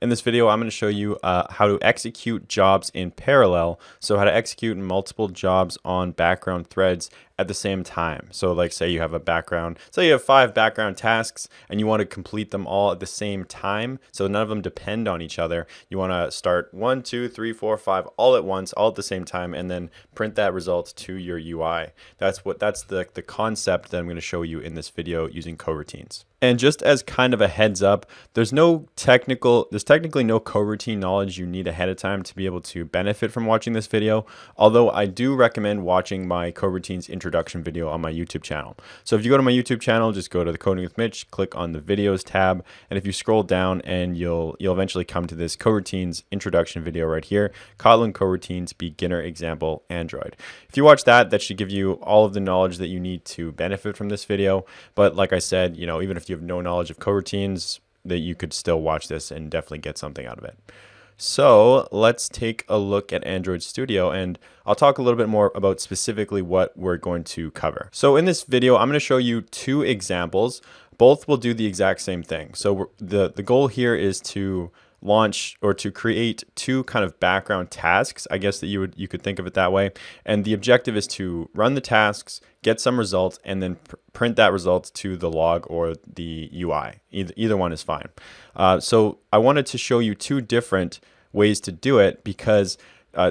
In this video, I'm going to show you how to execute jobs in parallel. So how to execute multiple jobs on background threads at the same time. So like say you have a background, say you have 5 background tasks and you want to complete them all at the same time. So none of them depend on each other. You want to start 1, 2, 3, 4, 5 all at once, all at the same time, and then print that result to your UI. That's the concept that I'm going to show you in this video using coroutines. And just as kind of a heads up, there's technically no coroutine knowledge you need ahead of time to be able to benefit from watching this video. Although I do recommend watching my coroutines introduction video on my YouTube channel. So if you go to my YouTube channel, just go to the Coding with Mitch, click on the videos tab, and if you scroll down, and you'll eventually come to this coroutines introduction video right here, Kotlin Coroutines beginner example Android. If you watch that, that should give you all of the knowledge that you need to benefit from this video. But like I said, even if you have no knowledge of coroutines, that you could still watch this and definitely get something out of it. So let's take a look at Android Studio, and I'll talk a little bit more about specifically what we're going to cover. So in this video, I'm going to show you 2 examples. Both will do the exact same thing. So the goal here is to launch or to create 2 kind of background tasks, I guess that you could think of it that way. And the objective is to run the tasks, get some results, and then print that result to the log or the UI. Either one is fine. So I wanted to show you 2 different ways to do it because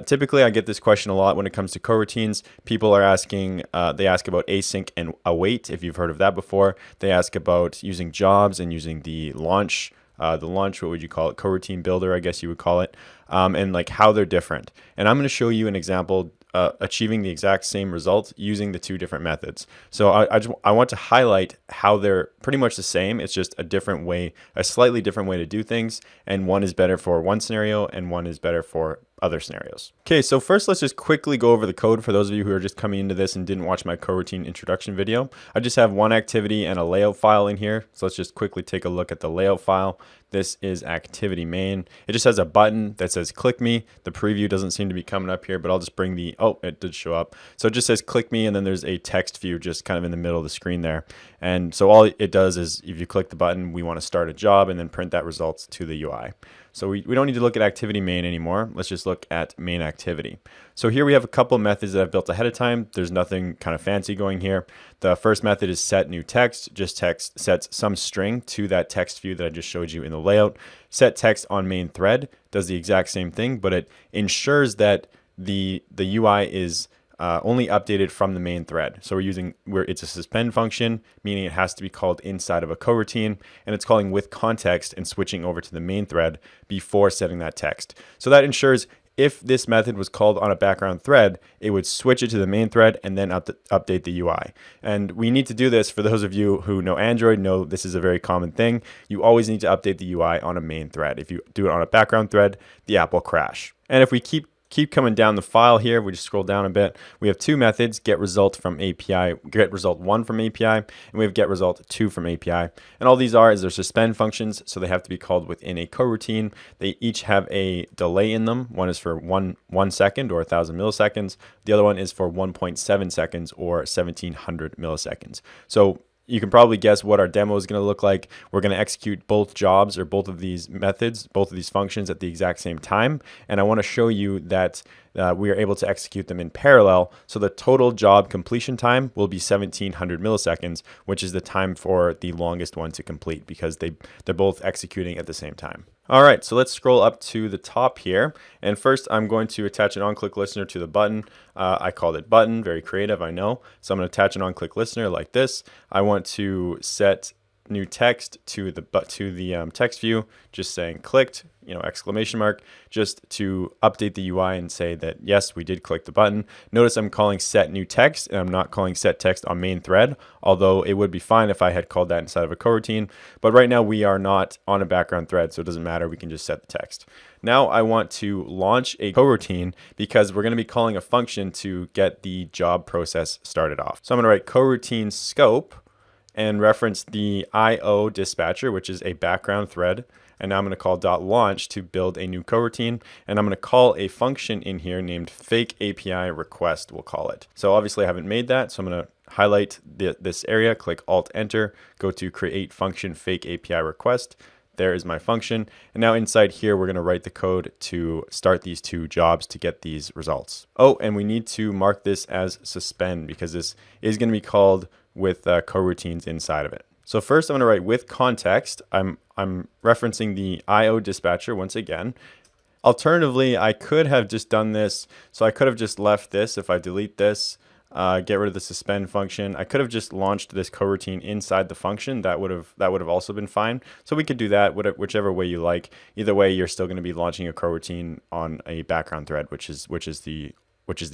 typically I get this question a lot when it comes to coroutines. People are asking, they ask about async and await, if you've heard of that before. They ask about using jobs and using the launch, what would you call it? Coroutine builder, I guess you would call it, and like how they're different. And I'm going to show you an example achieving the exact same result using the 2 different methods. So I want to highlight how they're pretty much the same. It's just a different way, a slightly different way to do things. And one is better for one scenario and one is better for other scenarios. Okay, so first let's just quickly go over the code for those of you who are just coming into this and didn't watch my coroutine introduction video. I just have one activity and a layout file in here. So let's just quickly take a look at the layout file. This is activity main. It just has a button that says click me. The preview doesn't seem to be coming up here, but I'll just bring oh, it did show up. So it just says click me, and then there's a text view just kind of in the middle of the screen there. And so all it does is if you click the button, we want to start a job and then print that result to the UI. So we don't need to look at activity main anymore. Let's just look at main activity. So here we have a couple of methods that I've built ahead of time. There's nothing kind of fancy going here. The first method is set new text. Just text sets some string to that text view that I just showed you in the layout. Set text on main thread does the exact same thing, but it ensures that the UI is only updated from the main thread. So it's a suspend function, meaning it has to be called inside of a coroutine, and it's calling with context and switching over to the main thread before setting that text. So that ensures if this method was called on a background thread, it would switch it to the main thread and then update the UI. And we need to do this. For those of you who know Android, know this is a very common thing. You always need to update the UI on a main thread. If you do it on a background thread, the app will crash. And if we keep coming down the file here, we just scroll down a bit. We have 2 methods: get result from API, get result 1 from API, and we have get result 2 from API. And all these is they're suspend functions, so they have to be called within a coroutine. They each have a delay in them. One is for 1 second or 1,000 milliseconds. The other one is for 1.7 seconds or 1,700 milliseconds. So you can probably guess what our demo is going to look like. We're going to execute both jobs or both of these methods, both of these functions at the exact same time. And I want to show you that we are able to execute them in parallel. So the total job completion time will be 1,700 milliseconds, which is the time for the longest one to complete because they're both executing at the same time. All right, so let's scroll up to the top here. And first, I'm going to attach an on-click listener to the button. I called it button, very creative, I know. So I'm going to attach an on-click listener like this. I want to set new text to the text view, just saying clicked, exclamation mark, just to update the UI and say that yes, we did click the button. Notice I'm calling set new text and I'm not calling set text on main thread, although it would be fine if I had called that inside of a coroutine. But right now we are not on a background thread, so it doesn't matter. We can just set the text. Now I want to launch a coroutine because we're going to be calling a function to get the job process started off. So I'm going to write coroutine scope and reference the IO dispatcher, which is a background thread. And now I'm going to call .launch to build a new coroutine. And I'm going to call a function in here named fake API request, we'll call it. So obviously I haven't made that. So I'm going to highlight this area, click Alt Enter, go to create function fake API request. There is my function. And now inside here, we're going to write the code to start these two jobs to get these results. Oh, and we need to mark this as suspend because this is going to be called with coroutines inside of it. So first I'm going to write with context. I'm referencing the IO dispatcher once again. Alternatively, I could have just done this. So I could have just left this. If I delete this, get rid of the suspend function, I could have just launched this coroutine inside the function. That would have also been fine. So we could do that whichever way you like. Either way, you're still going to be launching a coroutine on a background thread, which is the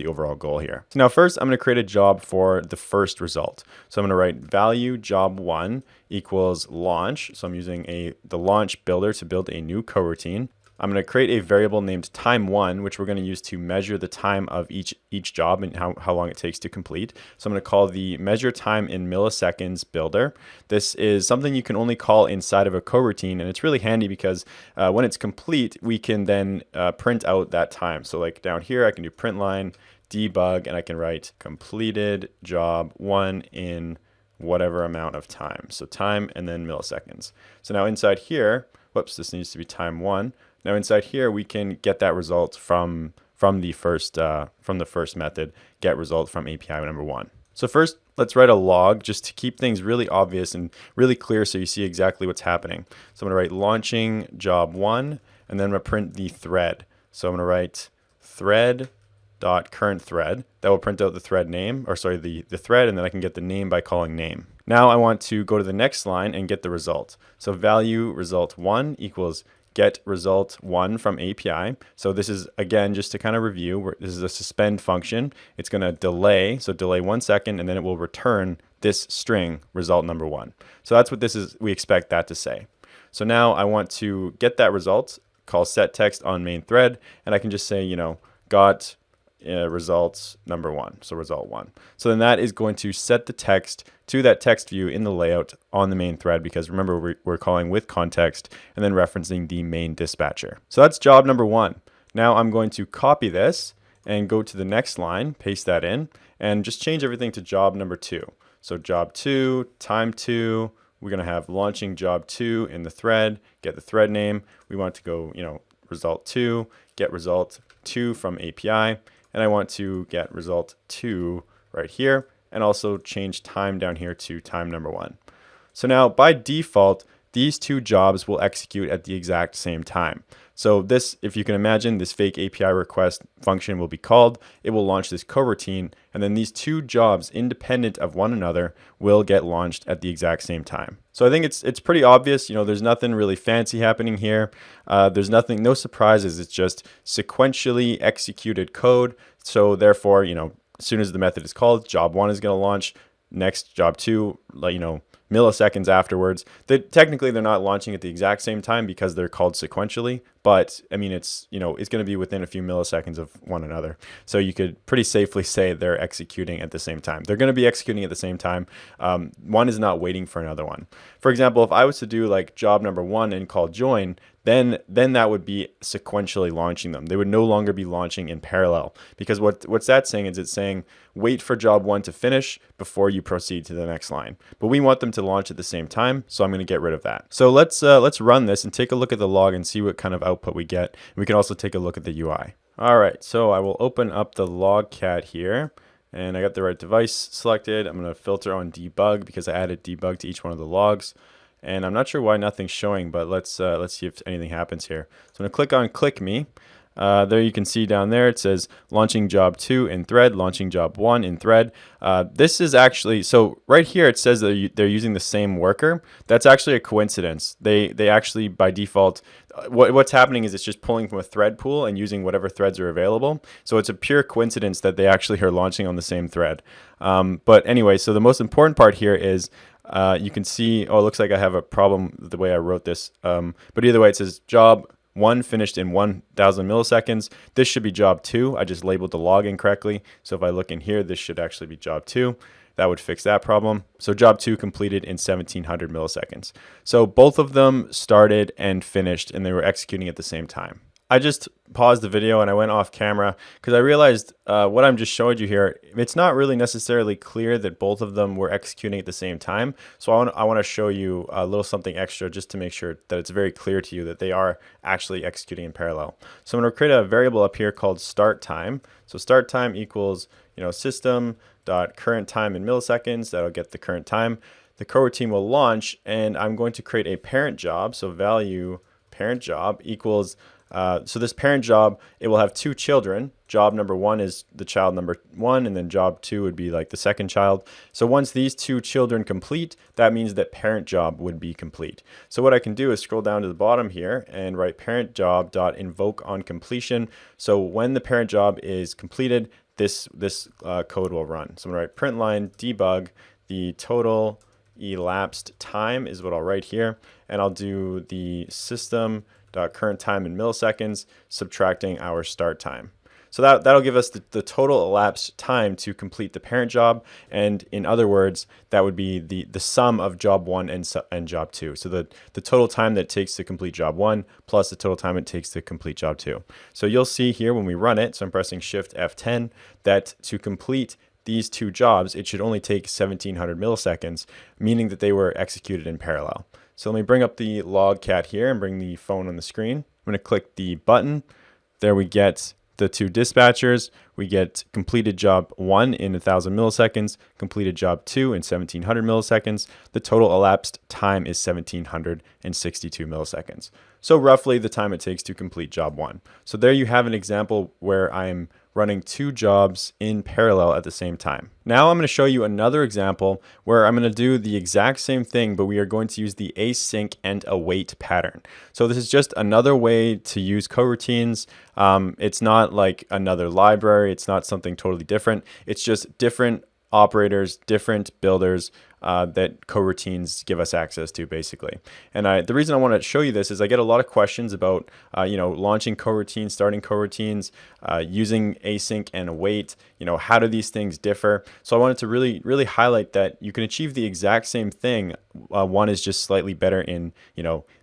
overall goal here. So now first I'm going to create a job for the first result. So I'm going to write value job1 equals launch. So I'm using the launch builder to build a new coroutine. I'm going to create a variable named time1, which we're going to use to measure the time of each job and how long it takes to complete. So I'm going to call the measure time in milliseconds builder. This is something you can only call inside of a coroutine, and it's really handy because when it's complete, we can then print out that time. So like down here, I can do print line, debug, and I can write completed job 1 in whatever amount of time. So time and then milliseconds. So now inside here, whoops, this needs to be time 1. Now inside here, we can get that result from the first method, get result from API number 1. So first, let's write a log just to keep things really obvious and really clear so you see exactly what's happening. So I'm going to write launching job 1, and then I'm going to print the thread. So I'm going to write thread.current thread. That will print out the thread name, or sorry, the thread, and then I can get the name by calling name. Now I want to go to the next line and get the result. So value result 1 equals get result 1 from API. So this is, again, just to kind of review, this is a suspend function. It's going to delay, so delay 1 second, and then it will return this string result number 1. So that's what this is, we expect that to say. So now I want to get that result, call set text on main thread, and I can just say, got results number 1, so result 1. So then that is going to set the text to that text view in the layout on the main thread, because remember we're calling with context and then referencing the main dispatcher. So that's job number 1. Now I'm going to copy this and go to the next line, paste that in, and just change everything to job number 2. So job 2, time 2, we're going to have launching job 2 in the thread, get the thread name. We want to go, result 2, get result 2 from API, and I want to get result 2 right here, and also change time down here to time number 1. So now by default, these two jobs will execute at the exact same time. So this, if you can imagine, this fake API request function will be called, it will launch this coroutine, and then these two jobs independent of one another will get launched at the exact same time. So I think it's pretty obvious, there's nothing really fancy happening here. There's no surprises, it's just sequentially executed code. So therefore, as soon as the method is called, job 1 is going to launch, next job 2, milliseconds afterwards. Technically, they're not launching at the exact same time because they're called sequentially, but I mean, it's going to be within a few milliseconds of one another. So you could pretty safely say they're executing at the same time. They're going to be executing at the same time. One is not waiting for another one. For example, if I was to do like job number 1 and call join, then that would be sequentially launching them. They would no longer be launching in parallel, because what's that saying is it's saying wait for job 1 to finish before you proceed to the next line. But we want them to launch at the same time, so I'm going to get rid of that. So let's run this and take a look at the log and see what kind of output we get. We can also take a look at the UI. All right, so I will open up the logcat here, and I got the right device selected. I'm going to filter on debug because I added debug to each one of the logs. And I'm not sure why nothing's showing, but let's see if anything happens here. So I'm going to click on click me. There you can see down there it says launching job 2 in thread, launching job 1 in thread. This is actually, so right here it says that they're using the same worker. That's actually a coincidence. They actually by default, what's happening is it's just pulling from a thread pool and using whatever threads are available. So it's a pure coincidence that they actually are launching on the same thread. But anyway, so the most important part here is you can see, it looks like I have a problem with the way I wrote this. But either way, it says job 1 finished in 1,000 milliseconds. This should be job 2. I just labeled the log incorrectly. So if I look in here, this should actually be job 2. That would fix that problem. So job 2 completed in 1,700 milliseconds. So both of them started and finished, and they were executing at the same time. I just paused the video and I went off camera because I realized what I'm just showing you here, it's not really necessarily clear that both of them were executing at the same time. So I want to show you a little something extra just to make sure that it's very clear to you that they are actually executing in parallel. So I'm going to create a variable up here called start time. So start time equals, system.current time in milliseconds. That'll get the current time. The coroutine will launch, and I'm going to create a parent job. So value parent job equals, so this parent job, it will have two children. Job number one is the child number one, and then job two would be like the second child. So once these two children complete, that means that parent job would be complete. So what I can do is scroll down to the bottom here and write parent job dot invoke on completion. So when the parent job is completed, this code will run. So I'm gonna write print line debug, the total elapsed time is what I'll write here, and I'll do the system.current time in milliseconds subtracting our start time. So that'll give us the total elapsed time to complete the parent job, and in other words, that would be the sum of job one and job two. So the total time that it takes to complete job one plus the total time it takes to complete job two. So you'll see here when we run it, so I'm pressing Shift F10, that to complete these two jobs, it should only take 1700 milliseconds, meaning that they were executed in parallel. So let me bring up the logcat here and bring the phone on the screen. I'm going to click the button. There we get the two dispatchers. We get completed job one in 1000 milliseconds, completed job two in 1700 milliseconds. The total elapsed time is 1762 milliseconds. So roughly the time it takes to complete job one. So there you have an example where I'm running two jobs in parallel at the same time. Now I'm going to show you another example where I'm going to do the exact same thing, but we are going to use the async and await pattern. So this is just another way to use coroutines. It's not like another library. It's not something totally different. It's just different operators, different builders that coroutines give us access to, basically. And the reason I want to show you this is I get a lot of questions about launching coroutines, starting coroutines, using async and await. How do these things differ? So I wanted to really highlight that you can achieve the exact same thing. One is just slightly better in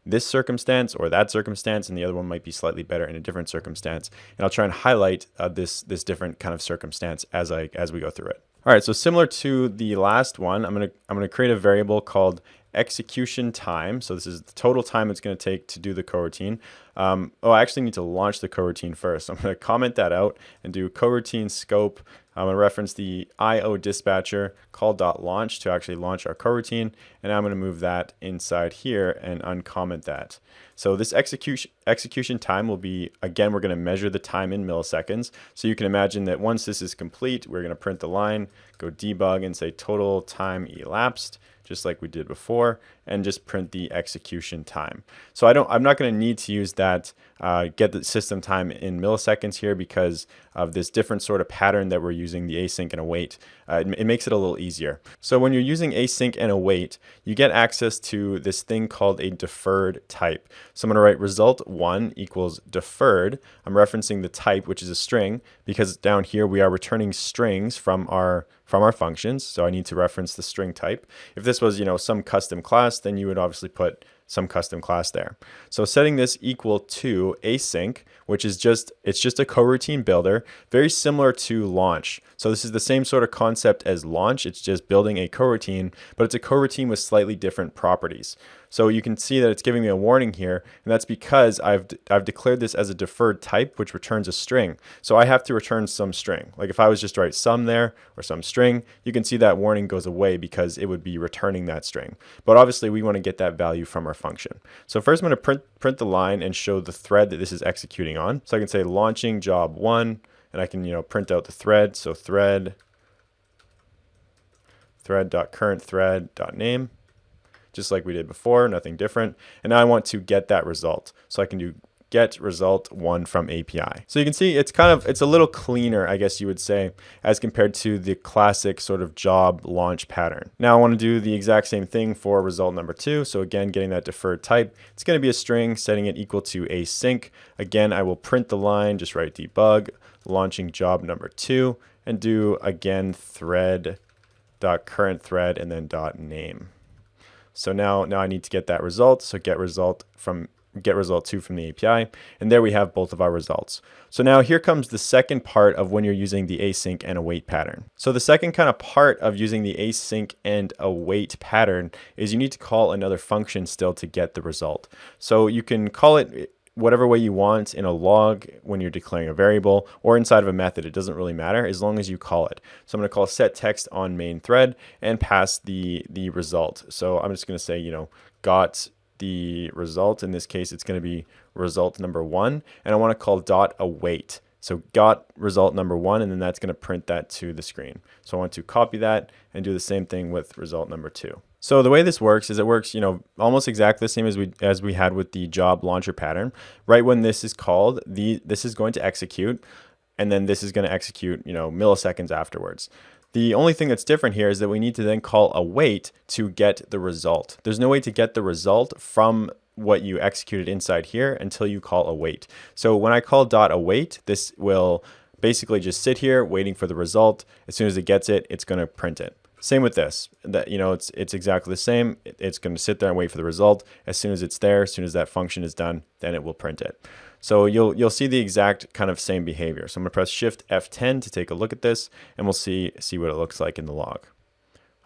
this circumstance or that circumstance, and the other one might be slightly better in a different circumstance. And I'll try and highlight this different kind of circumstance as we go through it. All right, so similar to the last one, I'm gonna create a variable called execution time. So this is the total time it's going to take to do the coroutine. I actually need to launch the coroutine first. I'm going to comment that out and do coroutine scope. I'm going to reference the IO dispatcher call.launch to actually launch our coroutine. And I'm going to move that inside here and uncomment that. So this execution time will be, again, we're going to measure the time in milliseconds. So you can imagine that once this is complete, we're going to print the line, go debug and say total time elapsed, just like we did before, and just print the execution time. So I'm not going to need to use that get the system time in milliseconds here because of this different sort of pattern that we're using, the async and await. It makes it a little easier. So when you're using async and await, you get access to this thing called a deferred type. So I'm going to write result 1 equals deferred. I'm referencing the type, which is a string, because down here we are returning strings from our functions. So I need to reference the string type. If this was, some custom class, then you would obviously put some custom class there. So setting this equal to async, which is it's just a coroutine builder, very similar to launch. So this is the same sort of concept as launch. It's just building a coroutine, but it's a coroutine with slightly different properties. So you can see that it's giving me a warning here, and that's because I've declared this as a deferred type, which returns a string. So I have to return some string. Like if I was just to write some there or some string, you can see that warning goes away because it would be returning that string. But obviously we want to get that value from our function. So first I'm going to print the line and show the thread that this is executing on. So I can say launching job 1, and I can print out the thread. So thread.current_thread.name. Just like we did before, nothing different. And now I want to get that result. So I can do get result 1 from API. So you can see it's a little cleaner, I guess you would say, as compared to the classic sort of job launch pattern. Now I want to do the exact same thing for result number 2. So again, getting that deferred type, it's going to be a string, setting it equal to async. Again, I will print the line, just write debug, launching job number 2, and do again thread.current_thread and then .name. So now I need to get that result. So get result from get result 2 from the API, and there we have both of our results. So now here comes the second part of when you're using the async and await pattern. So the second kind of part of using the async and await pattern is you need to call another function still to get the result. So you can call it whatever way you want in a log when you're declaring a variable or inside of a method. It doesn't really matter as long as you call it. So I'm going to call set text on main thread and pass the result. So I'm just going to say, got the result. In this case, it's going to be result number 1, and I want to call dot await. So got result number 1, and then that's going to print that to the screen. So I want to copy that and do the same thing with result number 2. So the way this works is it works, almost exactly the same as we had with the job launcher pattern. Right when this is called, this is going to execute, and then this is going to execute, milliseconds afterwards. The only thing that's different here is that we need to then call await to get the result. There's no way to get the result from what you executed inside here until you call await. So when I call dot await, this will basically just sit here waiting for the result. As soon as it gets it, it's going to print it. Same with this, that it's exactly the same. It's going to sit there and wait for the result. As soon as it's there, as soon as that function is done, then it will print it. So you'll see the exact kind of same behavior. So I'm going to press Shift F10 to take a look at this, and we'll see what it looks like in the log.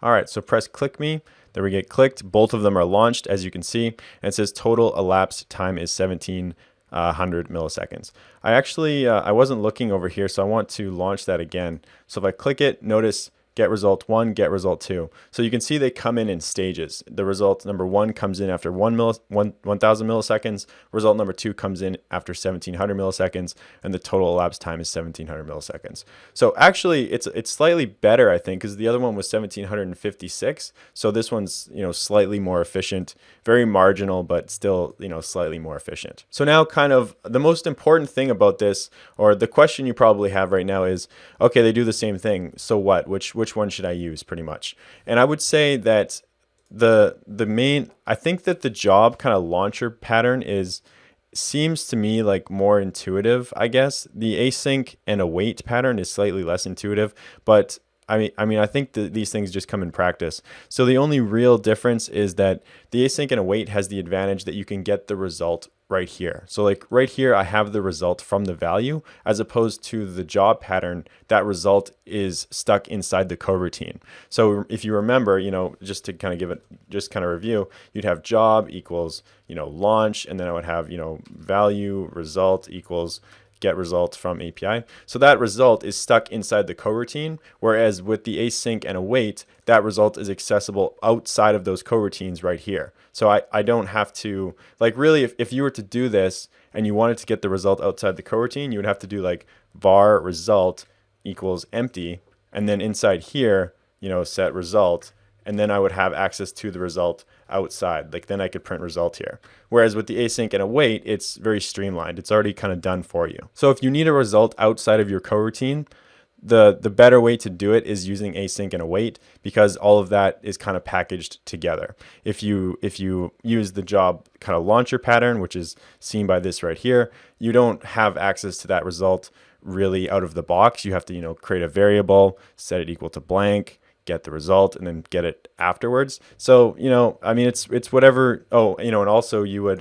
All right, so press click me. There we get clicked. Both of them are launched, as you can see, and it says total elapsed time is 1700 milliseconds. I wasn't looking over here, so I want to launch that again. So if I click it, notice get result 1, get result 2. So you can see they come in stages. The result number 1 comes in after 1000 milliseconds. Result number 2 comes in after 1700 milliseconds, and the total elapsed time is 1700 milliseconds. So actually, it's slightly better, I think, because the other one was 1756. So this one's slightly more efficient, very marginal, but still slightly more efficient. So now, kind of the most important thing about this, or the question you probably have right now, is okay, they do the same thing. So what? Which one should I use, pretty much? And I would say that I think that the job kind of launcher pattern seems to me like more intuitive, I guess. The async and await pattern is slightly less intuitive, but I think these things just come in practice. So the only real difference is that the async and await has the advantage that you can get the result right here. So like right here, I have the result from the value, as opposed to the job pattern, that result is stuck inside the coroutine. So if you remember, just to kind of review, you'd have job equals, launch, and then I would have, value result equals get result from API. So that result is stuck inside the coroutine, whereas with the async and await, that result is accessible outside of those coroutines right here. So I don't have to, like, really, if you were to do this and you wanted to get the result outside the coroutine, you would have to do like var result equals empty, and then inside here, set result, and then I would have access to the result outside. Like, then I could print result here. Whereas with the async and await, it's very streamlined. It's already kind of done for you. So if you need a result outside of your coroutine, the better way to do it is using async and await, because all of that is kind of packaged together. If you use the job kind of launcher pattern, which is seen by this right here, you don't have access to that result really out of the box. You have to, create a variable, set it equal to blank, get the result, and then get it afterwards. So, it's whatever. Oh, and also you would,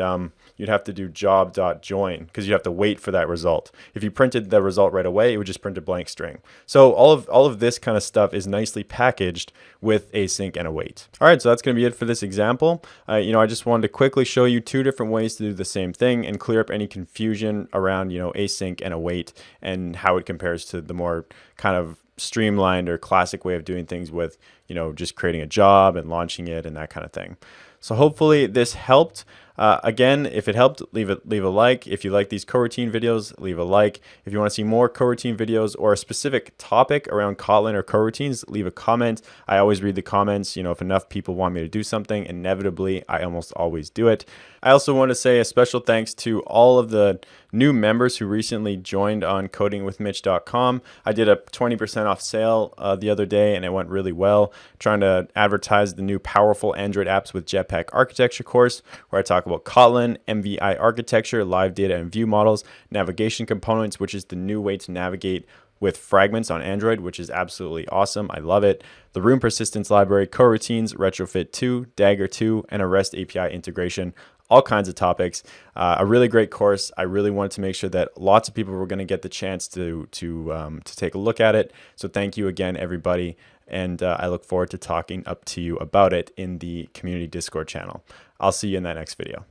you'd have to do job.join, because you have to wait for that result. If you printed the result right away, it would just print a blank string. So all of this kind of stuff is nicely packaged with async and await. All right, so that's going to be it for this example. I just wanted to quickly show you 2 different ways to do the same thing and clear up any confusion around, async and await, and how it compares to the more kind of streamlined or classic way of doing things with, just creating a job and launching it and that kind of thing. So hopefully this helped. Again, if it helped, leave a like. If you like these coroutine videos, leave a like. If you want to see more coroutine videos or a specific topic around Kotlin or coroutines, leave a comment. I always read the comments. If enough people want me to do something, inevitably, I almost always do it. I also want to say a special thanks to all of the new members who recently joined on codingwithmitch.com. I did a 20% off sale the other day, and it went really well, trying to advertise the new Powerful Android Apps with Jetpack Architecture course, where I talk about Kotlin, MVI architecture, live data and view models, navigation components, which is the new way to navigate with fragments on Android, which is absolutely awesome. I love it. The room persistence library, coroutines, retrofit 2, Dagger 2, and a REST API integration. all kinds of topics. A really great course. I really wanted to make sure that lots of people were going to get the chance to take a look at it. So thank you again, everybody. And I look forward to talking up to you about it in the community Discord channel. I'll see you in that next video.